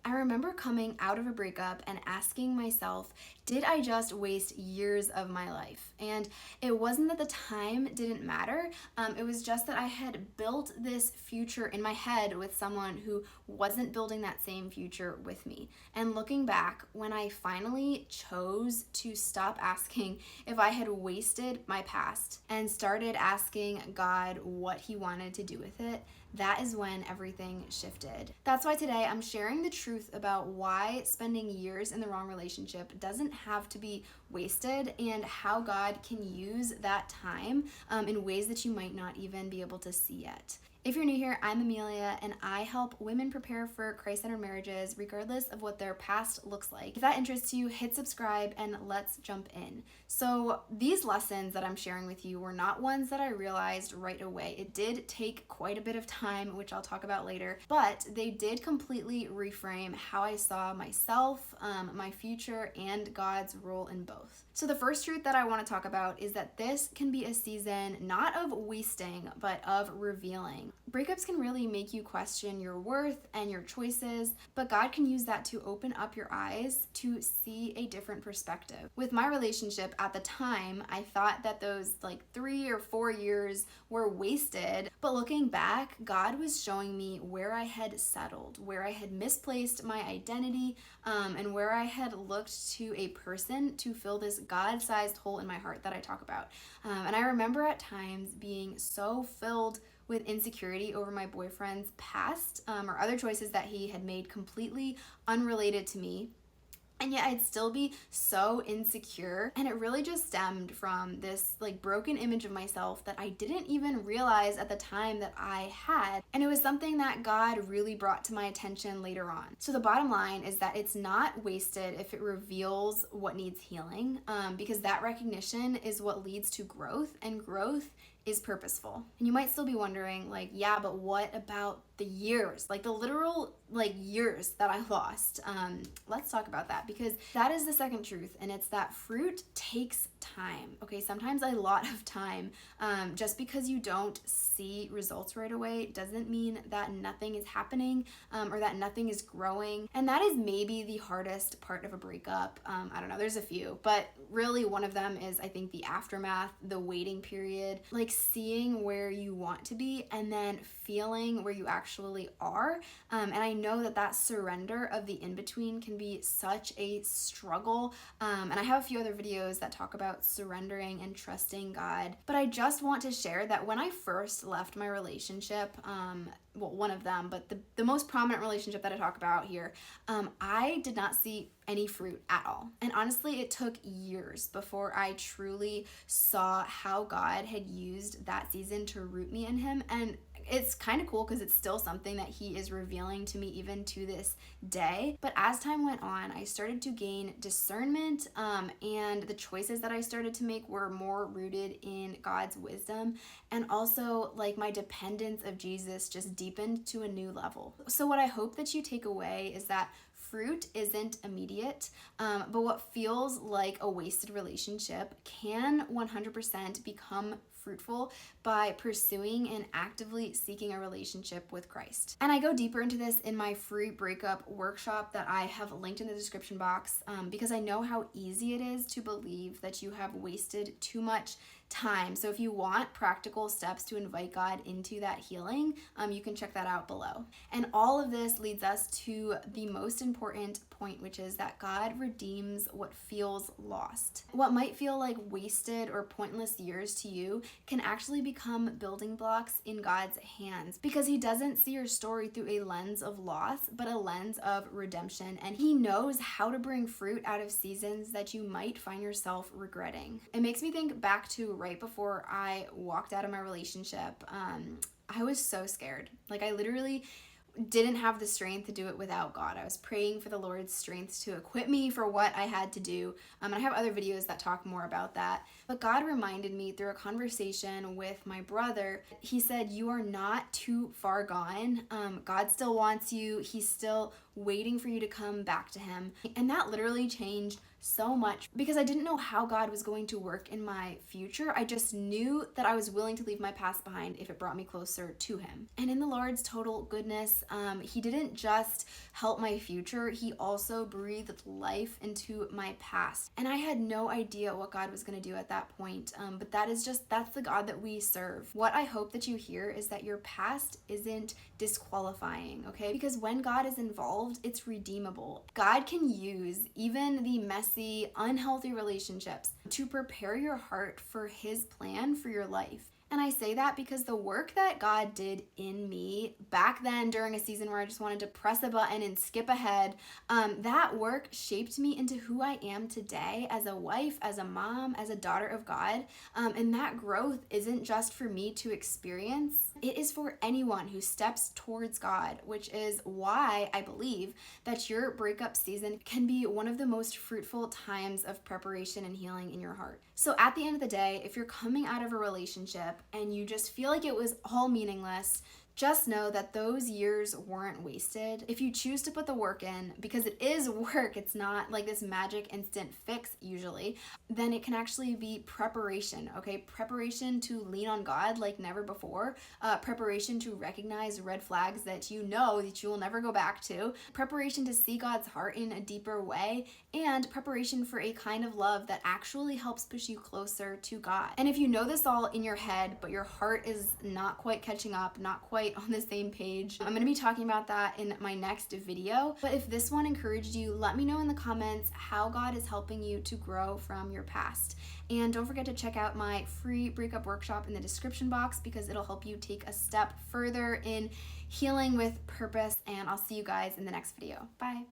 I remember coming out of a breakup and asking myself, did I just waste years of my life? And it wasn't that the time didn't matter. It was just that I had built this future in my head with someone who wasn't building that same future with me. And looking back, when I finally chose to stop asking if I had wasted my past and started asking God what He wanted to do with it, that is when everything shifted. That's why today I'm sharing the truth about why spending years in the wrong relationship doesn't have to be wasted and how God can use that time in ways that you might not even be able to see yet. If you're new here, I'm Amelia, and I help women prepare for Christ-centered marriages regardless of what their past looks like. If that interests you, hit subscribe and let's jump in. So these lessons that I'm sharing with you were not ones that I realized right away. It did take quite a bit of time, which I'll talk about later, but they did completely reframe how I saw myself, my future, and God's role in both. So the first truth that I want to talk about is that this can be a season not of wasting, but of revealing. Breakups can really make you question your worth and your choices, but God can use that to open up your eyes to see a different perspective. With my relationship at the time, I thought that those 3 or 4 years were wasted, but looking back, God was showing me where I had settled, where I had misplaced my identity, and where I had looked to a person to fill this God-sized hole in my heart that I talk about. And I remember at times being so filled with insecurity over my boyfriend's past or other choices that he had made completely unrelated to me. And yet I'd still be so insecure. And it really just stemmed from this broken image of myself that I didn't even realize at the time that I had. And it was something that God really brought to my attention later on. So the bottom line is that it's not wasted if it reveals what needs healing, because that recognition is what leads to growth, and growth is purposeful. And you might still be wondering, yeah, but what about the years, the literal years that I lost? Let's talk about that, because that is the second truth, and it's that fruit takes time. Okay, sometimes a lot of time. Just because you don't see results right away doesn't mean that nothing is happening or that nothing is growing. And that is maybe the hardest part of a breakup. I don't know, there's a few, but really one of them is, I think, the aftermath, the waiting period, seeing where you want to be and then feeling where you actually are. And I know that surrender of the in-between can be such a struggle. And I have a few other videos that talk about surrendering and trusting God. But I just want to share that when I first left my relationship, one of them, but the most prominent relationship that I talk about here, I did not see any fruit at all. And honestly, it took years before I truly saw how God had used that season to root me in Him. And it's kind of cool because it's still something that He is revealing to me even to this day. But as time went on, I started to gain discernment, and the choices that I started to make were more rooted in God's wisdom. And also, my dependence of Jesus just deepened to a new level. So what I hope that you take away is that fruit isn't immediate, but what feels like a wasted relationship can 100% become fruitful by pursuing and actively seeking a relationship with Christ. And I go deeper into this in my free breakup workshop that I have linked in the description box, because I know how easy it is to believe that you have wasted too much time. So if you want practical steps to invite God into that healing, you can check that out below. And all of this leads us to the most important point, which is that God redeems what feels lost. What might feel like wasted or pointless years to you can actually become building blocks in God's hands, because He doesn't see your story through a lens of loss, but a lens of redemption. And He knows how to bring fruit out of seasons that you might find yourself regretting. It makes me think back to right before I walked out of my relationship. I was so scared. I literally didn't have the strength to do it without God. I was praying for the Lord's strength to equip me for what I had to do. And I have other videos that talk more about that. But God reminded me through a conversation with my brother. He said, "You are not too far gone. God still wants you. He still waiting for you to come back to him. And that literally changed so much because I didn't know how God was going to work in my future. I just knew that I was willing to leave my past behind if it brought me closer to him. And in the Lord's total goodness, he didn't just help my future, he also breathed life into my past. And I had no idea what God was going to do at that point. But that's the God that we serve. What I hope that you hear is that your past isn't disqualifying, okay? Because when God is involved, it's redeemable. God can use even the messy, unhealthy relationships to prepare your heart for his plan for your life. And I say that because the work that God did in me back then during a season where I just wanted to press a button and skip ahead, that work shaped me into who I am today as a wife, as a mom, as a daughter of God. And that growth isn't just for me to experience. It is for anyone who steps towards God, which is why I believe that your breakup season can be one of the most fruitful times of preparation and healing in your heart. So at the end of the day, if you're coming out of a relationship and you just feel like it was all meaningless, just know that those years weren't wasted. If you choose to put the work in, because it is work, it's not like this magic instant fix usually, then it can actually be preparation, okay? Preparation to lean on God like never before, preparation to recognize red flags that you know that you will never go back to, preparation to see God's heart in a deeper way, and preparation for a kind of love that actually helps push you closer to God. And if you know this all in your head, but your heart is not quite catching up, not quite on the same page, I'm going to be talking about that in my next video. But if this one encouraged you, let me know in the comments how God is helping you to grow from your past. And don't forget to check out my free breakup workshop in the description box because it'll help you take a step further in healing with purpose. And I'll see you guys in the next video. Bye.